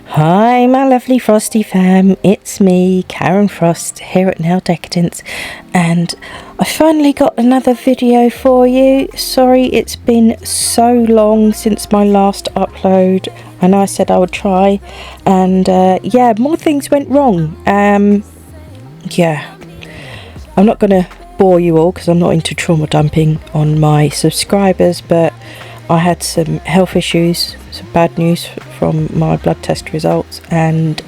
Hi my lovely Frosty fam, it's me, Karen Frost, here at Nail Decadence, and I finally got another video for you. Sorry it's been so long since my last upload. I know I said I would try, and yeah, more things went wrong. Yeah, I'm not gonna bore you all because I'm not into trauma dumping on my subscribers, but I had some health issues, some bad news from my blood test results, and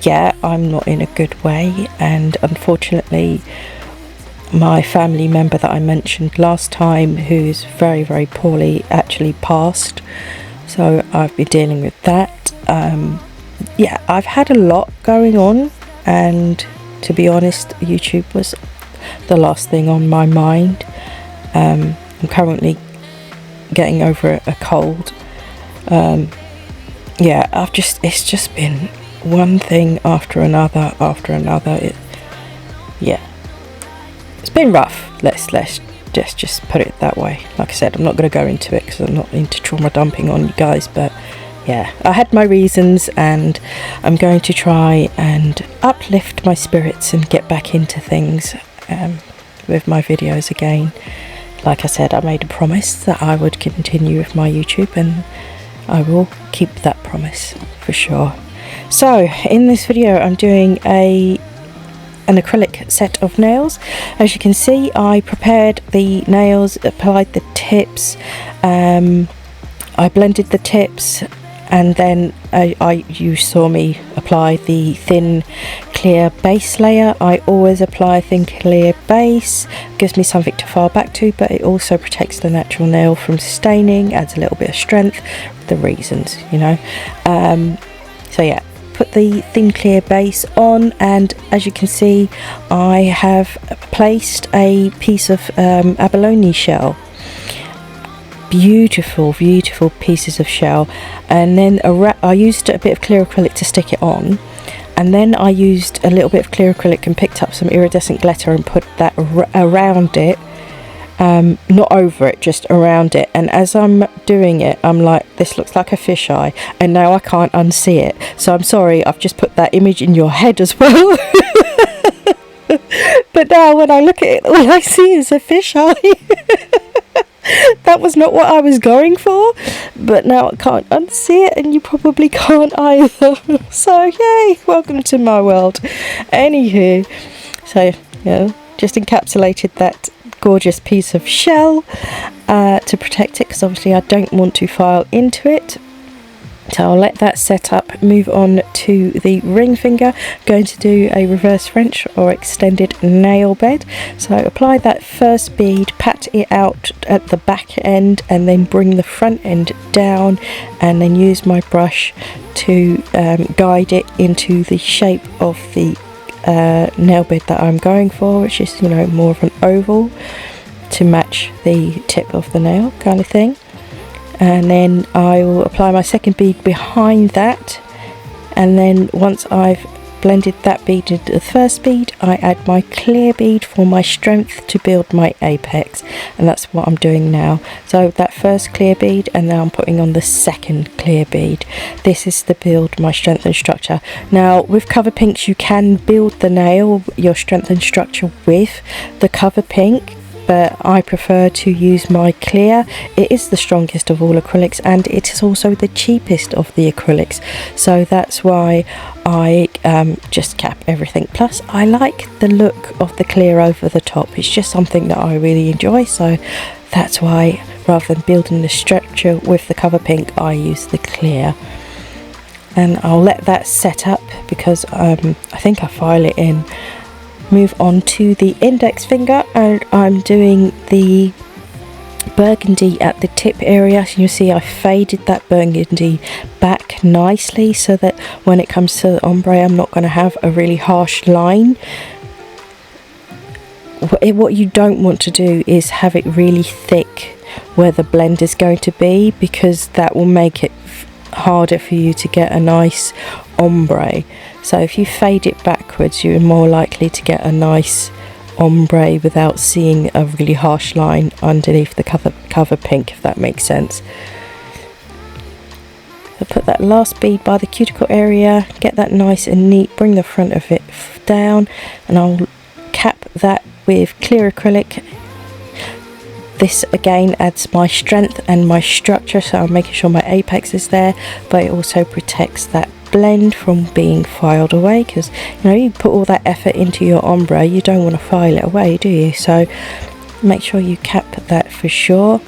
yeah, I'm not in a good way, and unfortunately my family member that I mentioned last time, who's very, very poorly, actually passed. So I've been dealing with that. Yeah, I've had a lot going on, and to be honest, YouTube was the last thing on my mind. I'm currently getting over a cold. Yeah, it's just been one thing after another. Yeah, it's been rough. Let's just put it that way. Like I said, I'm not going to go into it because I'm not into trauma dumping on you guys, but yeah, I had my reasons, and I'm going to try and uplift my spirits and get back into things with my videos again. Like I said, I made a promise that I would continue with my YouTube, and I will keep that promise for sure. So in this video I'm doing an acrylic set of nails. As you can see, I prepared the nails, applied the tips, I blended the tips, and then you saw me apply the thin clear base layer. I always apply a thin clear base, gives me something to file back to, but it also protects the natural nail from staining, adds a little bit of strength, the reasons, you know. So yeah, put the thin clear base on, and as you can see, I have placed a piece of abalone shell. Beautiful pieces of shell, and then I used a bit of clear acrylic to stick it on, and then I used a little bit of clear acrylic and picked up some iridescent glitter and put that around it, not over it, just around it. And as I'm doing it, I'm like, this looks like a fisheye, and now I can't unsee it. So I'm sorry, I've just put that image in your head as well. But now when I look at it, all I see is a fisheye. That was not what I was going for, but now I can't unsee it, and you probably can't either. So yay, welcome to my world. Anywho, so yeah, just encapsulated that gorgeous piece of shell to protect it, because obviously I don't want to file into it. So I'll let that set up, move on to the ring finger. Going to do a reverse French or extended nail bed. So apply that first bead, pat it out at the back end, and then bring the front end down, and then use my brush to guide it into the shape of the nail bed that I'm going for, which is, you know, more of an oval to match the tip of the nail kind of thing. And then I will apply my second bead behind that, and then once I've blended that bead into the first bead, I add my clear bead for my strength to build my apex, and that's what I'm doing now. So that first clear bead, and now I'm putting on the second clear bead. This is to build my strength and structure. Now with cover pinks you can build the nail, your strength and structure, with the cover pink, but I prefer to use my clear. It is the strongest of all acrylics, and it is also the cheapest of the acrylics, so that's why I just cap everything. Plus I like the look of the clear over the top. It's just something that I really enjoy, so that's why rather than building the structure with the cover pink, I use the clear. And I'll let that set up because I think I file it in. Move on to the index finger, and I'm doing the burgundy at the tip area. So you see I faded that burgundy back nicely so that when it comes to the ombre I'm not going to have a really harsh line. What you don't want to do is have it really thick where the blend is going to be, because that will make it harder for you to get a nice ombre. So if you fade it backwards, you're more likely to get a nice ombre without seeing a really harsh line underneath the cover pink, if that makes sense. So put that last bead by the cuticle area, get that nice and neat, bring the front of it down, and I'll cap that with clear acrylic. This again adds my strength and my structure, so I'm making sure my apex is there, but it also protects that blend from being filed away, because you know, you put all that effort into your ombre, you don't want to file it away, do you? So make sure you cap that for sure.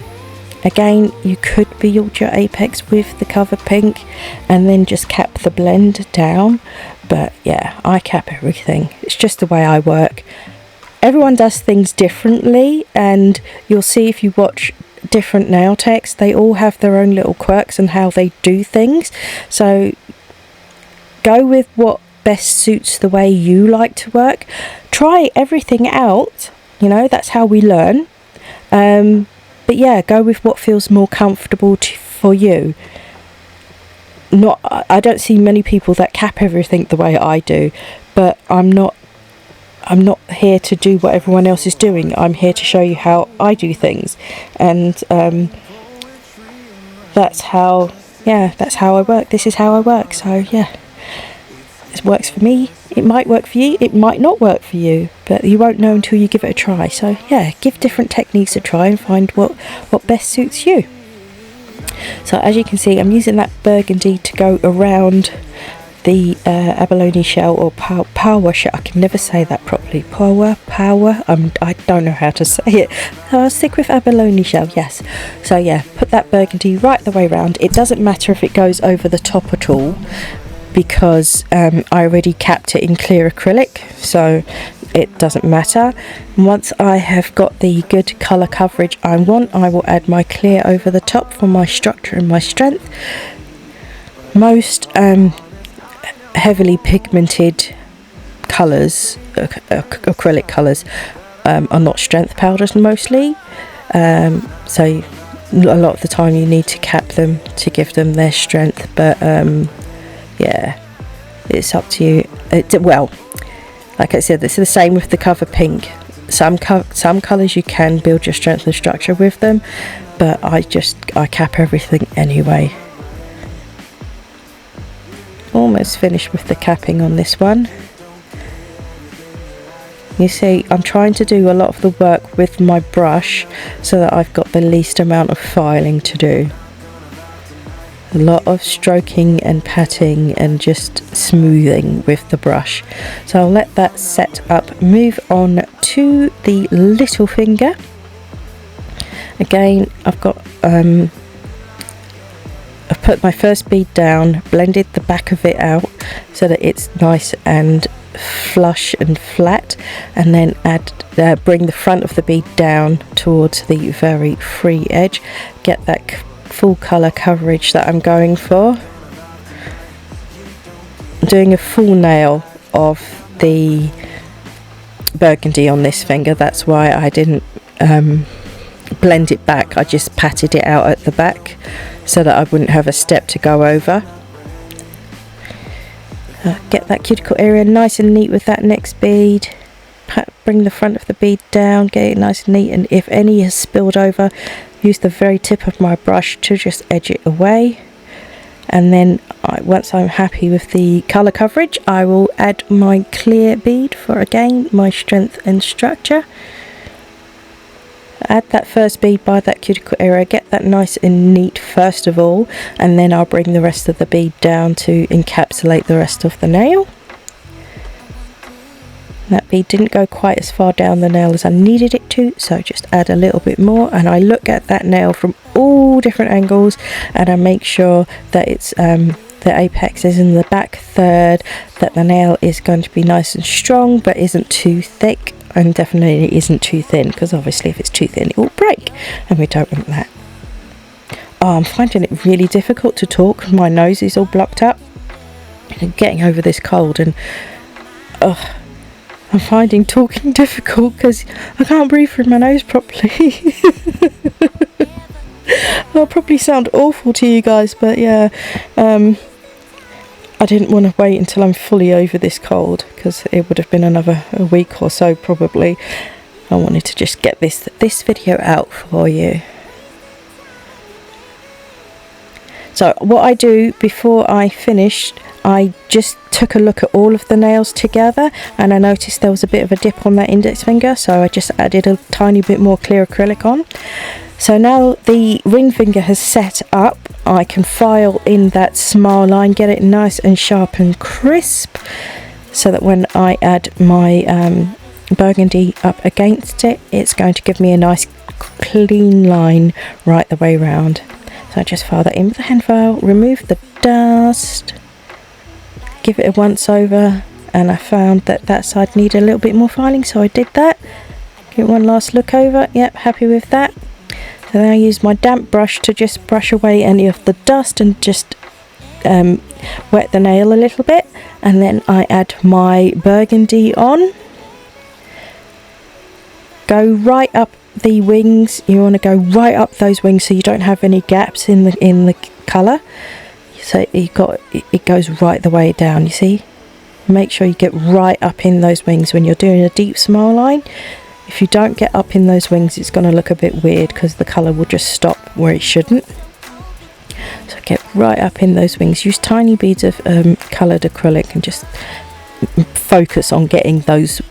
Again, you could build your apex with the cover pink and then just cap the blend down, but yeah, I cap everything. It's just the way I work. Everyone does things differently, and you'll see if you watch different nail techs, they all have their own little quirks and how they do things. So go with what best suits the way you like to work. Try everything out, you know, that's how we learn. But yeah, go with what feels more comfortable for you. I don't see many people that cap everything the way I do, but I'm not here to do what everyone else is doing. I'm here to show you how I do things, and that's how I work. This is how I work. So yeah, this works for me. It might work for you, it might not work for you, but you won't know until you give it a try. So yeah, give different techniques a try and find what best suits you. So as you can see, I'm using that burgundy to go around the abalone shell, or Paua shell. I can never say that properly. Paua. I don't know how to say it. I'll stick with abalone shell, yes. So yeah, put that burgundy right the way around. It doesn't matter if it goes over the top at all, because I already capped it in clear acrylic, so it doesn't matter. Once I have got the good colour coverage I want, I will add my clear over the top for my structure and my strength. Most heavily pigmented colours, acrylic colours, are not strength powders mostly, so a lot of the time you need to cap them to give them their strength, but yeah, it's up to you. Well, like I said, it's the same with the cover pink. Some colours you can build your strength and structure with them, but I cap everything anyway. Almost finished with the capping on this one. You see, I'm trying to do a lot of the work with my brush so that I've got the least amount of filing to do. A lot of stroking and patting and just smoothing with the brush. So I'll let that set up, move on to the little finger. Again, I've put my first bead down, blended the back of it out so that it's nice and flush and flat, and then bring the front of the bead down towards the very free edge. Get that full colour coverage that I'm going for. I'm doing a full nail of the burgundy on this finger, that's why I didn't blend it back. I just patted it out at the back so that I wouldn't have a step to go over. Get that cuticle area nice and neat with that next bead. Bring the front of the bead down, get it nice and neat, and if any has spilled over, use the very tip of my brush to just edge it away. And then once I'm happy with the colour coverage, I will add my clear bead for, again, my strength and structure. Add that first bead by that cuticle area, get that nice and neat first of all, and then I'll bring the rest of the bead down to encapsulate the rest of the nail. That bead didn't go quite as far down the nail as I needed it to, so just add a little bit more, and I look at that nail from all different angles and I make sure that it's the apex is in the back third, that the nail is going to be nice and strong but isn't too thick, and definitely isn't too thin, because obviously if it's too thin it will break and we don't want that. Oh, I'm finding it really difficult to talk. My nose is all blocked up. I'm getting over this cold, and I'm finding talking difficult because I can't breathe through my nose properly. I'll probably sound awful to you guys, but yeah, I didn't want to wait until I'm fully over this cold, because it would have been another week or so probably. I wanted to just get this video out for you. So what I do before I finished, I just took a look at all of the nails together, and I noticed there was a bit of a dip on that index finger, so I just added a tiny bit more clear acrylic on. So now the ring finger has set up, I can file in that smile line, get it nice and sharp and crisp, so that when I add my burgundy up against it, it's going to give me a nice clean line right the way around. So I just file that in with the hand file, remove the dust, give it a once over, and I found that that side needed a little bit more filing, so I did that. Give it one last look over. Yep, happy with that. So then I use my damp brush to just brush away any of the dust and just wet the nail a little bit, and then I add my burgundy on. Go right up the wings. You want to go right up those wings so you don't have any gaps in the colour. So it goes right the way down, you see. Make sure you get right up in those wings when you're doing a deep smile line. If you don't get up in those wings, it's going to look a bit weird because the colour will just stop where it shouldn't. So get right up in those wings. Use tiny beads of coloured acrylic and just focus on getting those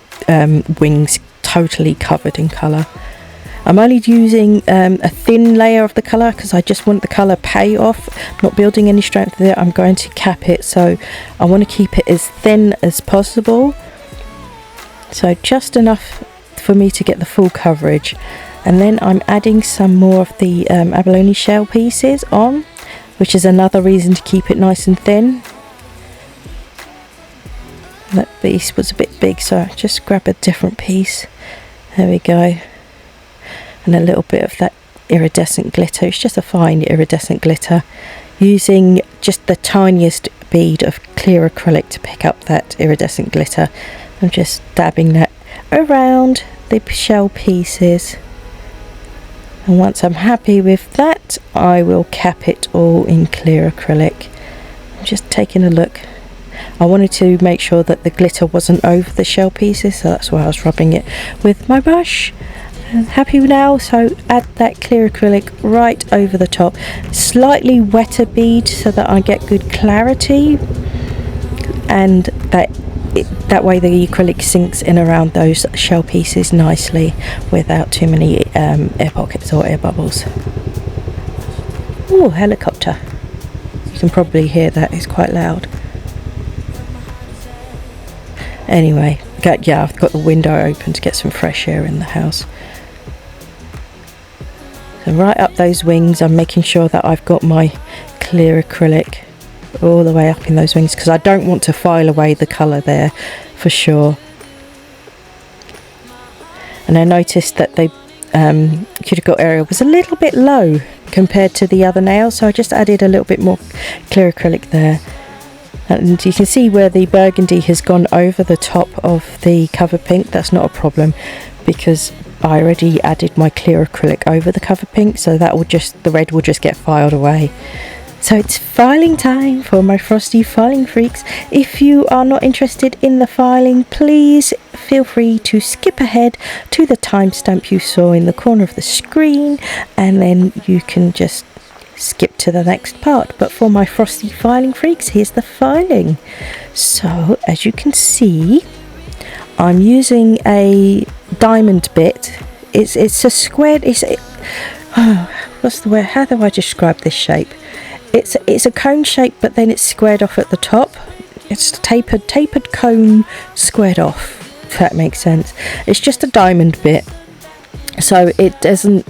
wings totally covered in colour. I'm only using a thin layer of the colour because I just want the colour pay off. I'm not building any strength with it. I'm going to cap it, so I want to keep it as thin as possible. So just enough for me to get the full coverage. And then I'm adding some more of the abalone shell pieces on, which is another reason to keep it nice and thin. That piece was a bit big, so I just grab a different piece. There we go. And a little bit of that iridescent glitter. It's just a fine iridescent glitter, using just the tiniest bead of clear acrylic to pick up that iridescent glitter. I'm just dabbing that around the shell pieces, and once I'm happy with that, I will cap it all in clear acrylic. I'm just taking a look. I wanted to make sure that the glitter wasn't over the shell pieces, so that's why I was rubbing it with my brush. Happy now, so add that clear acrylic right over the top. Slightly wetter bead so that I get good clarity, and that way the acrylic sinks in around those shell pieces nicely without too many air pockets or air bubbles. Ooh, helicopter. You can probably hear that, it's quite loud. Anyway, yeah, I've got the window open to get some fresh air in the house. So right up those wings, I'm making sure that I've got my clear acrylic all the way up in those wings, because I don't want to file away the colour there for sure. And I noticed that the cuticle area was a little bit low compared to the other nails, so I just added a little bit more clear acrylic there. And you can see where the burgundy has gone over the top of the cover pink. That's not a problem because I already added my clear acrylic over the cover pink, so that will the red will just get filed away. So it's filing time for my Frosty filing freaks. If you are not interested in the filing, please feel free to skip ahead to the timestamp you saw in the corner of the screen, and then you can just skip to the next part. But for my Frosty filing freaks, here's the filing. So as you can see, I'm using a diamond bit. It's a squared, what's the word, how do I describe this shape? It's a cone shape, but then it's squared off at the top. It's tapered cone squared off, if that makes sense. It's just a diamond bit, so it doesn't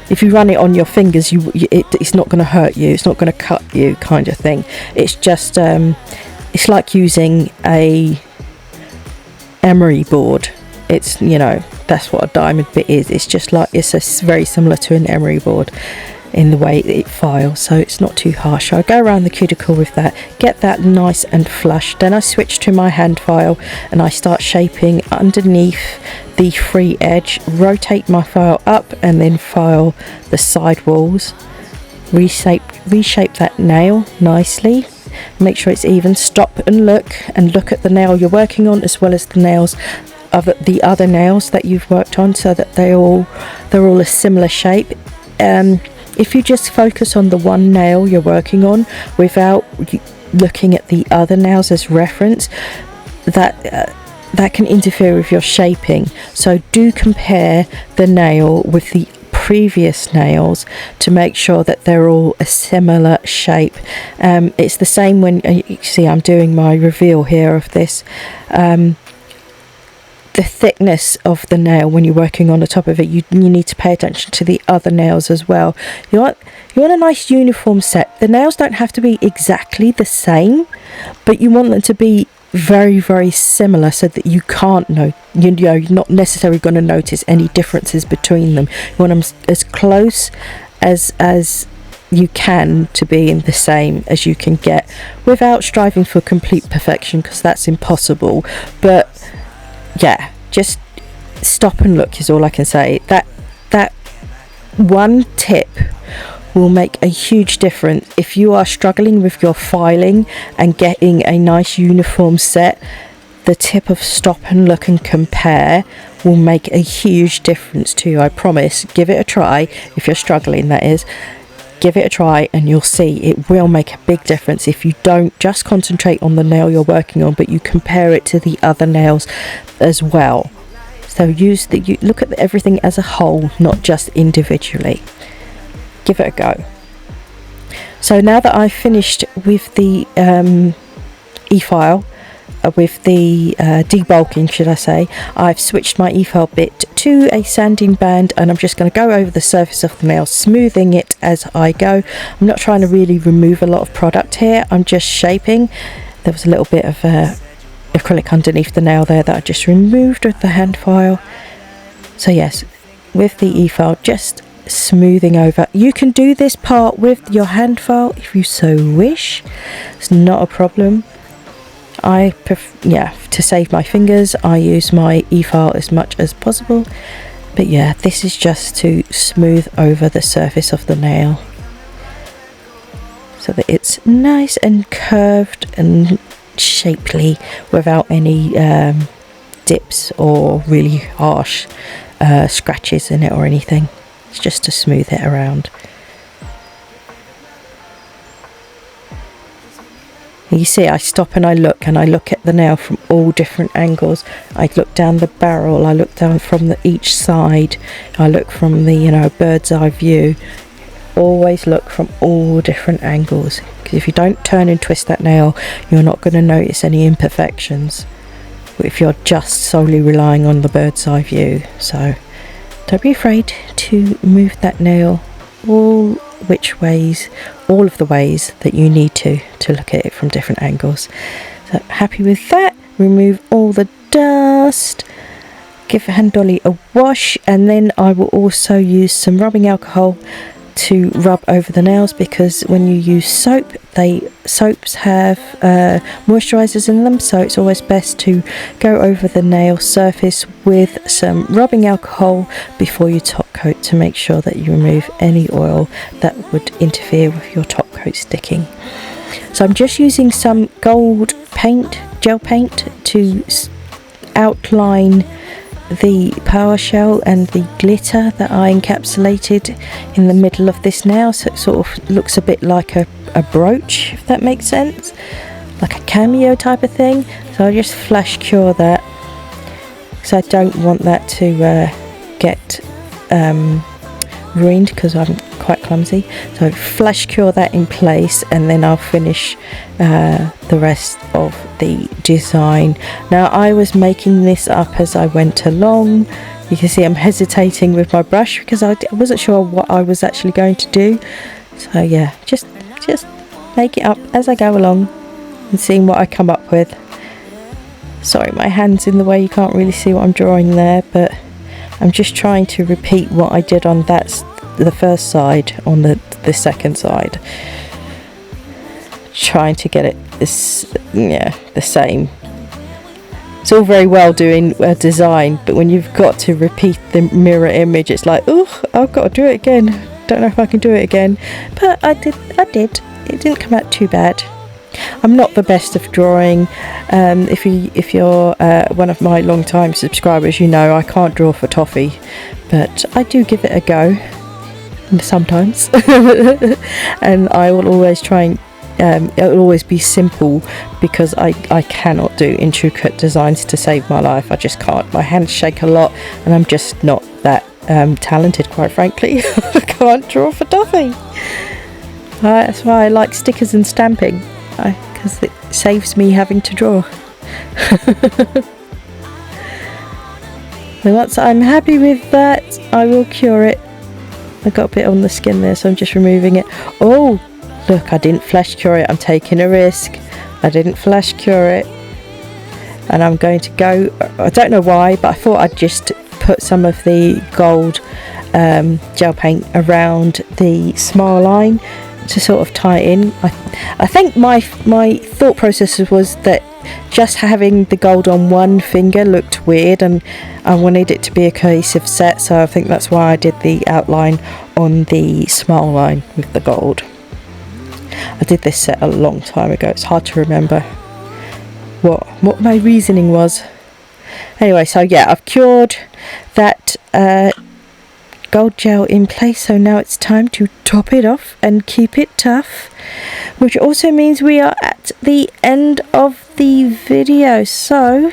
if you run it on your fingers, it's not going to hurt you, it's not going to cut you, kind of thing. It's just it's like using a emery board. It's, you know, that's what a diamond bit is. It's just like, it's very similar to an emery board in the way it files, so it's not too harsh. I go around the cuticle with that, get that nice and flush. Then I switch to my hand file and I start shaping underneath the free edge, rotate my file up and then file the side walls, reshape that nail nicely. make sure it's even. Stop and look at the nail you're working on, as well as the nails of the other nails that you've worked on, so that they're all a similar shape. If you just focus on the one nail you're working on without looking at the other nails as reference, that can interfere with your shaping. So do compare the nail with the previous nails to make sure that they're all a similar shape. It's the same when you see I'm doing my reveal here of this. The thickness of the nail when you're working on the top of it, you need to pay attention to the other nails as well. You want a nice uniform set. The nails don't have to be exactly the same, but you want them to be very, very similar, so that you can't know, you're not necessarily going to notice any differences between them. You want them as close as you can to being the same as you can get, without striving for complete perfection, because that's impossible. But yeah, just stop and look is all I can say. That one tip will make a huge difference if you are struggling with your filing and getting a nice uniform set. The tip of stop and look and compare will make a huge difference to you, I promise. Give it a try if you're struggling, that is. Give it a try and you'll see it will make a big difference if you don't just concentrate on the nail you're working on, but you compare it to the other nails as well. So you look at everything as a whole, not just individually. Give it a go. So now that I've finished with the e-file, with the debulking, should I say, I've switched my e-file bit to a sanding band, and I'm just going to go over the surface of the nail, smoothing it as I go. I'm not trying to really remove a lot of product here, I'm just shaping. There was a little bit of acrylic underneath the nail there that I just removed with the hand file. So yes, with the e-file, just smoothing over. You can do this part with your hand file if you so wish, it's not a problem. To save my fingers, I use my e-file as much as possible, but yeah, this is just to smooth over the surface of the nail so that it's nice and curved and shapely without any dips or really harsh scratches in it or anything. It's just to smooth it around. You see, I stop and I look at the nail from all different angles. I look down the barrel, I look down from each side, I look from the bird's eye view. Always look from all different angles, because if you don't turn and twist that nail, you're not going to notice any imperfections if you're just solely relying on the bird's eye view. So don't be afraid to move that nail all of the ways that you need to look at it from different angles. So happy with that. Remove all the dust, give Handolly a wash, and then I will also use some rubbing alcohol to rub over the nails, because when you use soaps have moisturizers in them, so it's always best to go over the nail surface with some rubbing alcohol before you top coat, to make sure that you remove any oil that would interfere with your top coat sticking. So I'm just using some gold paint, gel paint, to outline the Paua shell and the glitter that I encapsulated in the middle of this nail, so it sort of looks a bit like a brooch, if that makes sense, like a cameo type of thing. So I just flash cure that, because I don't want that to get ruined, because I'm quite clumsy. So flash cure that in place, and then I'll finish the rest of the design. Now, I was making this up as I went along. You can see I'm hesitating with my brush because I wasn't sure what I was actually going to do. So yeah, just make it up as I go along and seeing what I come up with. Sorry, my hand's in the way, you can't really see what I'm drawing there, but I'm just trying to repeat what I did on the first side on the second side, trying to get it the same. It's all very well doing a design, but when you've got to repeat the mirror image, it's like, oh, I've got to do it again. Don't know if I can do it again, but I did. It didn't come out too bad. I'm not the best of drawing. If you're one of my long-time subscribers, you know I can't draw for toffee, but I do give it a go sometimes. And I will always try and it will always be simple, because I cannot do intricate designs to save my life. I just can't. My hands shake a lot, and I'm just not that talented, quite frankly. I can't draw for toffee. That's why I like stickers and stamping, because it saves me having to draw. So once I'm happy with that, I will cure it. I got a bit on the skin there, so I'm just removing it. Oh, look, I didn't flash cure it. I'm taking a risk. I didn't flash cure it. And I'm going to go, I don't know why, but I thought I'd just put some of the gold gel paint around the smile line to sort of tie it in. I think my thought process was that just having the gold on one finger looked weird, and I wanted it to be a cohesive set, so I think that's why I did the outline on the smile line with the gold. I did this set a long time ago. It's hard to remember what my reasoning was. Anyway, so yeah, I've cured that gold gel in place, so now it's time to top it off and keep it tough, which also means we are at the end of the video. So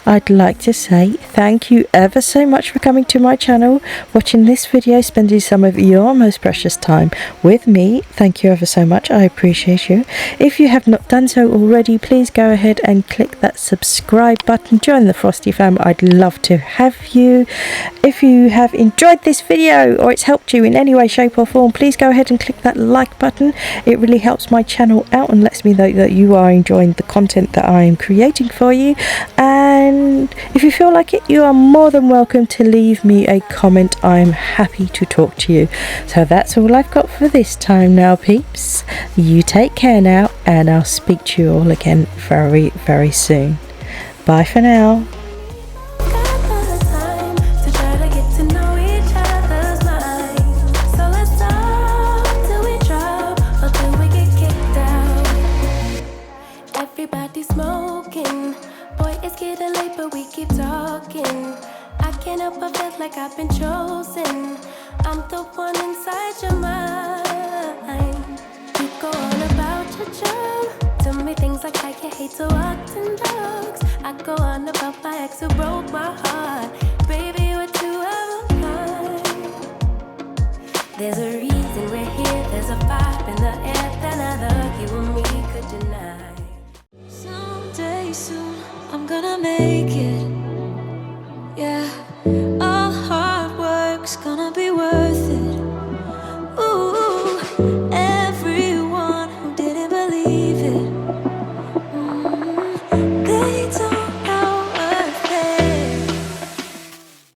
I'd like to say thank you ever so much for coming to my channel, watching this video, spending some of your most precious time with me. Thank you ever so much. I appreciate you. If you have not done so already, please go ahead and click that subscribe button. Join the Frosty Fam. I'd love to have you. If you have enjoyed this video or it's helped you in any way, shape or form, please go ahead and click that like button. It really helps my channel out and lets me know that you are enjoying the content that I am creating for you. And if you feel like it, you are more than welcome to leave me a comment. I'm happy to talk to you. So that's all I've got for this time now, peeps. You take care now, and I'll speak to you all again very, very soon. Bye for now. Everybody's smoking. Boy, it's getting late, but we keep talking. I can't help but feel like I've been chosen. I'm the one inside your mind. You go on about your charm. Tell me things like I can't hate to walk in dogs. I go on about my ex who broke my heart. Baby, we're too out of line. There's a reason we're here. There's a vibe in the air that neither you and me could deny. Someday soon I'm gonna make it, yeah.